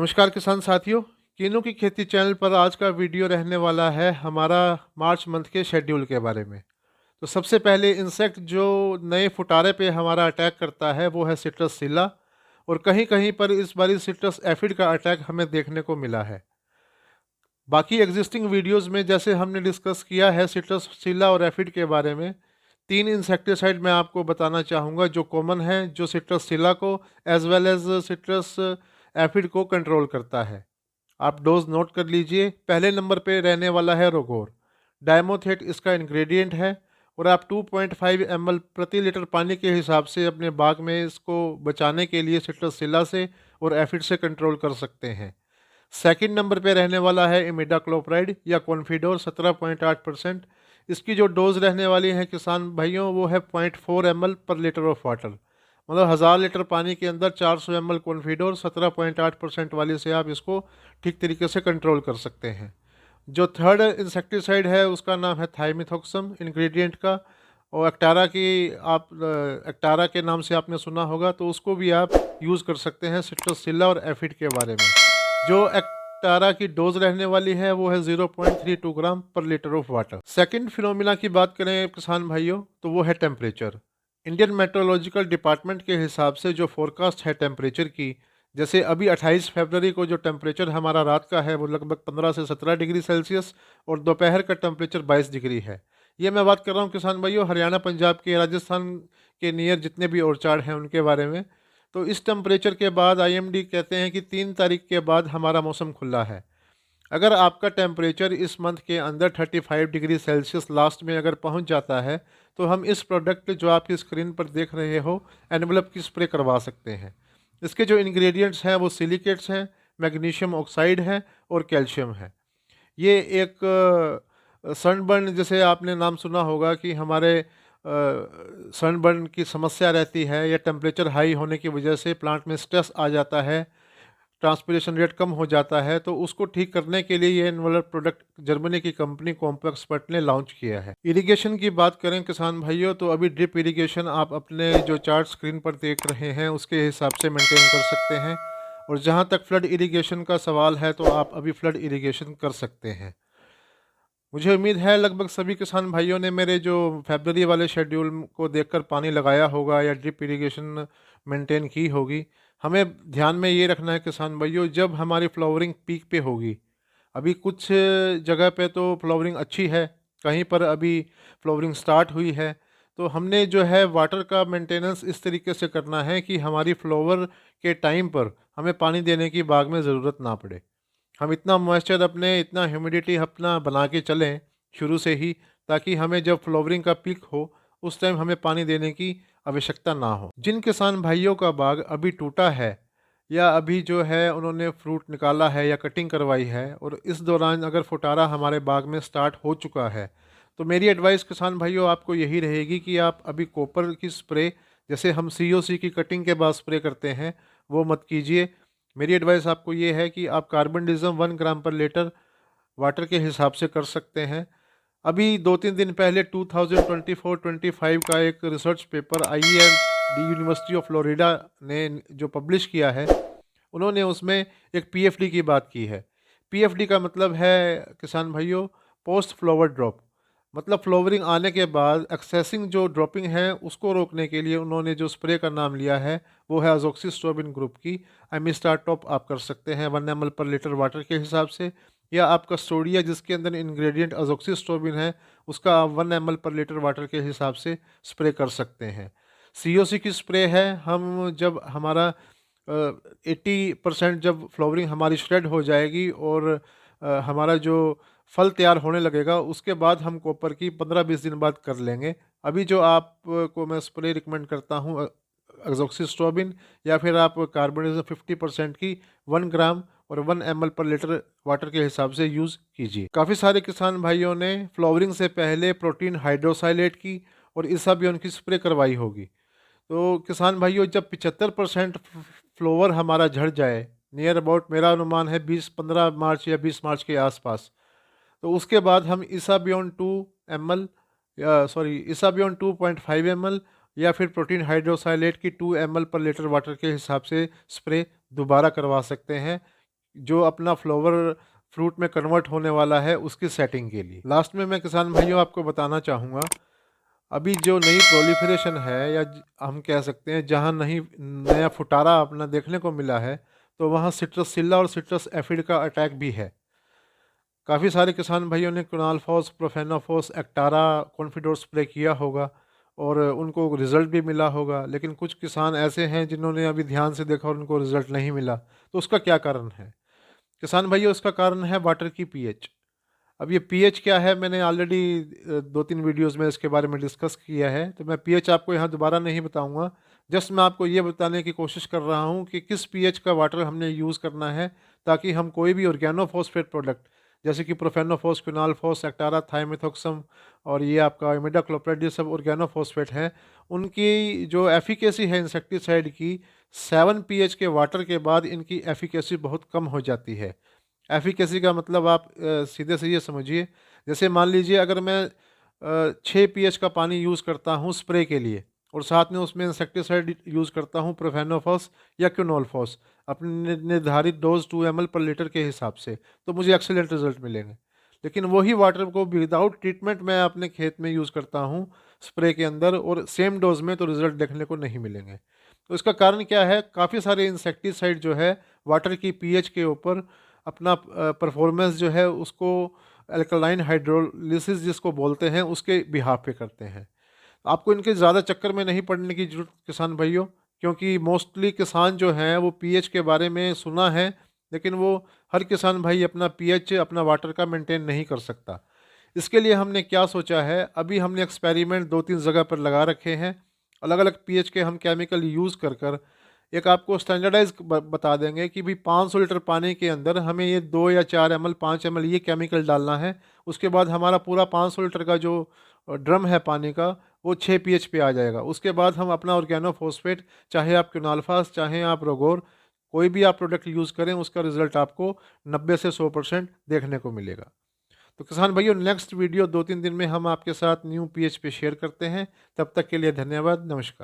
नमस्कार किसान साथियों। कीनों की खेती चैनल पर आज का वीडियो रहने वाला है हमारा मार्च मंथ के शेड्यूल के बारे में। तो सबसे पहले इंसेक्ट जो नए फुटारे पे हमारा अटैक करता है वो है सिट्रस सिल्ला। और कहीं कहीं पर इस बारी सिट्रस एफिड का अटैक हमें देखने को मिला है। बाकी एग्जिस्टिंग वीडियोस में जैसे हमने डिस्कस किया है सिट्रस सिल्ला और एफिड के बारे में, तीन इंसेक्टिसाइड मैं आपको बताना चाहूँगा जो कॉमन है, जो सिट्रस सिल्ला को as well as citrus aphid को कंट्रोल करता है। आप डोज नोट कर लीजिए। पहले नंबर पे रहने वाला है रोगोर। डायमोथेट इसका इंग्रेडिएंट है और आप 2.5 ml प्रति लीटर पानी के हिसाब से अपने बाग में इसको बचाने के लिए सिट्रसिला से और एफिड से कंट्रोल कर सकते हैं। सेकंड नंबर पे रहने वाला है इमिडाक्लोप्राइड या कॉन्फिडोर 17.8%। इसकी जो डोज रहने वाली है किसान भाइयों वो है 0.4 ml पर लीटर ऑफ वाटर। मतलब 1000 लीटर पानी के अंदर 400 ml कॉन्फिडोर 17.8% वाली से आप इसको ठीक तरीके से कंट्रोल कर सकते हैं। जो थर्ड इंसेक्टिसाइड है उसका नाम है थाइमिथॉक्सम इंग्रेडिएंट का। और एक्टारा की आप एक्टारा के नाम से आपने सुना होगा, तो उसको भी आप यूज़ कर सकते हैं सिट्रसिल्ला और एफिड के बारे में। जो एक्टारा की डोज रहने वाली है वो है 0.32 ग्राम पर litre of water. Second phenomena की बात करें किसान भाइयों तो वो है टेम्परेचर। इंडियन मेट्रोलॉजिकल डिपार्टमेंट के हिसाब से जो फोरकास्ट है टेम्परेचर की, जैसे अभी 28 फरवरी को जो टेम्परेचर हमारा रात का है वो लगभग 15 से 17 डिग्री सेल्सियस और दोपहर का टेम्परेचर 22 डिग्री है। ये मैं बात कर रहा हूँ किसान भाइयों हरियाणा पंजाब के राजस्थान के नियर जितने भी ओरचाड़ हैं उनके बारे में। तो इस टेम्परेचर के बाद आईएमडी कहते हैं कि 3 तारीख के बाद हमारा मौसम खुला है। अगर आपका टेम्परेचर इस मंथ के अंदर 35 डिग्री सेल्सियस लास्ट में अगर पहुंच जाता है तो हम इस प्रोडक्ट जो आपकी स्क्रीन पर देख रहे हो एनवलप की स्प्रे करवा सकते हैं। इसके जो इंग्रेडिएंट्स हैं वो सिलिकेट्स हैं, मैग्नीशियम ऑक्साइड है और कैल्शियम है। ये एक सनबर्न जैसे आपने नाम सुना होगा कि हमारे सनबर्न की समस्या रहती है या टेम्परेचर हाई होने की वजह से प्लांट में स्ट्रेस आ जाता है, ट्रांसपिरेशन रेट कम हो जाता है, तो उसको ठीक करने के लिए ये एनवलप प्रोडक्ट जर्मनी की कंपनी कॉम्पैक्सपर्ट ने लॉन्च किया है। इरिगेशन की बात करें किसान भाइयों तो अभी ड्रिप इरिगेशन आप अपने जो चार्ट स्क्रीन पर देख रहे हैं उसके हिसाब से मेंटेन कर सकते हैं। और जहाँ तक फ्लड इरिगेशन का सवाल है तो आप अभी फ्लड इरिगेशन कर सकते हैं। मुझे उम्मीद है लगभग सभी किसान भाइयों ने मेरे जो फरवरी वाले शेड्यूल को देखकर पानी लगाया होगा या ड्रिप इरिगेशन मेंटेन की होगी। हमें ध्यान में ये रखना है किसान भाइयों, जब हमारी फ्लावरिंग पीक पे होगी, अभी कुछ जगह पे तो फ्लावरिंग अच्छी है, कहीं पर अभी फ्लावरिंग स्टार्ट हुई है, तो हमने जो है वाटर का मेंटेनेंस इस तरीके से करना है कि हमारी फ्लावर के टाइम पर हमें पानी देने की बाग में ज़रूरत ना पड़े। हम इतना मॉइस्चर अपने, इतना ह्यूमिडिटी अपना बना के चलें शुरू से ही, ताकि हमें जब फ्लावरिंग का पीक हो उस टाइम हमें पानी देने की आवश्यकता ना हो। जिन किसान भाइयों का बाग अभी टूटा है या अभी जो है उन्होंने फ्रूट निकाला है या कटिंग करवाई है और इस दौरान अगर फुटारा हमारे बाग में स्टार्ट हो चुका है, तो मेरी एडवाइस किसान भाइयों आपको यही रहेगी कि आप अभी कॉपर की स्प्रे, जैसे हम सीओसी की कटिंग के बाद स्प्रे करते हैं, वो मत कीजिए। मेरी एडवाइस आपको ये है कि आप कार्बनडिज़म 1 ग्राम पर लीटर वाटर के हिसाब से कर सकते हैं। अभी 2-3 दिन पहले 2024-25 का एक research paper IEL university of Florida ने जो पब्लिश किया है, उन्होंने उसमें एक पीएफडी की बात की है। पीएफडी का मतलब है किसान भाइयों पोस्ट फ्लावर ड्रॉप। मतलब फ्लावरिंग आने के बाद एक्सेसिंग जो ड्रॉपिंग है उसको रोकने के लिए उन्होंने जो स्प्रे का नाम लिया है वो है अजोक्सिस्ट्रोबिन ग्रुप की एमिस्टार टॉप। आप कर सकते हैं 1 ml पर लीटर वाटर के हिसाब से, या आप कस्टोडिया जिसके अंदर इंग्रेडिएंट अजोक्सिस्ट्रोबिन है उसका आप 1 ml पर लीटर वाटर के हिसाब से स्प्रे कर सकते हैं। सीओसी की स्प्रे है, हम जब हमारा 80% जब फ्लावरिंग हमारी श्रेड हो जाएगी और हमारा जो फल तैयार होने लगेगा उसके बाद हम कॉपर की 15-20 दिन बाद कर लेंगे। अभी जो आप को मैं स्प्रे रिकमेंड करता हूँ अजोक्सिस्ट्रोबिन, या फिर आप कार्बोनिज़म 50% की 1 ग्राम और 1 ml पर लीटर वाटर के हिसाब से यूज़ कीजिए। काफ़ी सारे किसान भाइयों ने फ्लावरिंग से पहले प्रोटीन हाइड्रोसाइलेट की और इसाबियोन की स्प्रे करवाई होगी। तो किसान भाइयों जब 75% फ्लोवर हमारा झड़ जाए, नियर अबाउट मेरा अनुमान है 15 मार्च या 20 मार्च के आसपास, तो उसके बाद हम इसाबियोन 2 ml या सॉरी इसाबियोन 2.5 ml या फिर प्रोटीन हाइड्रोसाइलेट की 2 ml पर लीटर वाटर के हिसाब से स्प्रे दोबारा करवा सकते हैं। जो अपना फ्लावर फ्रूट में कन्वर्ट होने वाला है उसकी सेटिंग के लिए। लास्ट में मैं किसान भाइयों आपको बताना चाहूँगा, अभी जो नई प्रोलिफरेशन है या हम कह सकते हैं जहाँ नहीं नया फुटारा अपना देखने को मिला है, तो वहाँ सिट्रसिल्ला और सिट्रस एफिड का अटैक भी है। काफ़ी सारे किसान भाइयों ने क्विनालफॉस, प्रोफेनोफॉस, एक्टारा, कॉन्फिडोर स्प्रे किया होगा और उनको रिज़ल्ट भी मिला होगा, लेकिन कुछ किसान ऐसे हैं जिन्होंने अभी ध्यान से देखा और उनको रिज़ल्ट नहीं मिला। तो उसका क्या कारण है किसान भाइयों? इसका कारण है वाटर की पीएच। अब ये पीएच क्या है, मैंने ऑलरेडी 2-3 वीडियोस में इसके बारे में डिस्कस किया है, तो मैं पीएच आपको यहाँ दोबारा नहीं बताऊँगा। जस्ट मैं आपको ये बताने की कोशिश कर रहा हूँ कि किस पीएच का वाटर हमने यूज़ करना है, ताकि हम कोई भी ऑर्गेनोफॉस्फेट प्रोडक्ट जैसे कि प्रोफेनोफॉस, क्विनालफॉस, एक्टारा, थाइमेथॉक्सम और ये आपका इमिडाक्लोप्रिड, ये सब ऑर्गेनोफॉस्फेट हैं। उनकी जो एफिकेसी है इंसेक्टिसाइड की, 7 पीएच के वाटर के बाद इनकी एफिकेसी बहुत कम हो जाती है। एफिकेसी का मतलब आप सीधे से ये समझिए, जैसे मान लीजिए अगर मैं 6 पीएच का पानी यूज़ करता हूँ स्प्रे के लिए और साथ में उसमें इंसेक्टिसाइड यूज़ करता हूँ प्रोफेनोफॉस या क्विनोलफॉस अपने निर्धारित डोज 2 ml पर लीटर के हिसाब से, तो मुझे एक्सीलेंट रिजल्ट मिलेंगे। लेकिन वही वाटर को विदाउट ट्रीटमेंट मैं अपने खेत में यूज़ करता हूँ स्प्रे के अंदर और सेम डोज में, तो रिज़ल्ट देखने को नहीं मिलेंगे। तो इसका कारण क्या है? काफ़ी सारे इंसेक्टिसाइड जो है वाटर की पीएच के ऊपर अपना परफॉर्मेंस जो है उसको अल्कलाइन हाइड्रोलिसिस जिसको बोलते हैं उसके बिहाफ पे करते हैं। आपको इनके ज़्यादा चक्कर में नहीं पड़ने की ज़रूरत किसान भाइयों, क्योंकि मोस्टली किसान जो हैं वो पीएच के बारे में सुना है, लेकिन वो हर किसान भाई अपना पीएच अपना वाटर का मेंटेन नहीं कर सकता। इसके लिए हमने क्या सोचा है, अभी हमने एक्सपेरिमेंट 2-3 जगह पर लगा रखे हैं। अलग अलग पीएच के हम केमिकल यूज़ कर कर एक आपको स्टैंडर्डाइज बता देंगे कि भाई 500 लीटर पानी के अंदर हमें ये 2 या 4 ml 5 ml ये केमिकल डालना है। उसके बाद हमारा पूरा 500 लीटर का जो ड्रम है पानी का, वो 6 पीएच पे आ जाएगा। उसके बाद हम अपना ऑर्गेनोफॉस्फेट, चाहे आप क्विनाल्फास, चाहे आप रोगोर, कोई भी आप प्रोडक्ट यूज़ करें, उसका रिजल्ट आपको 90 से 100% देखने को मिलेगा। तो किसान भाइयों, नेक्स्ट वीडियो 2-3 दिन में हम आपके साथ न्यू पीएच पे शेयर करते हैं। तब तक के लिए धन्यवाद, नमस्कार।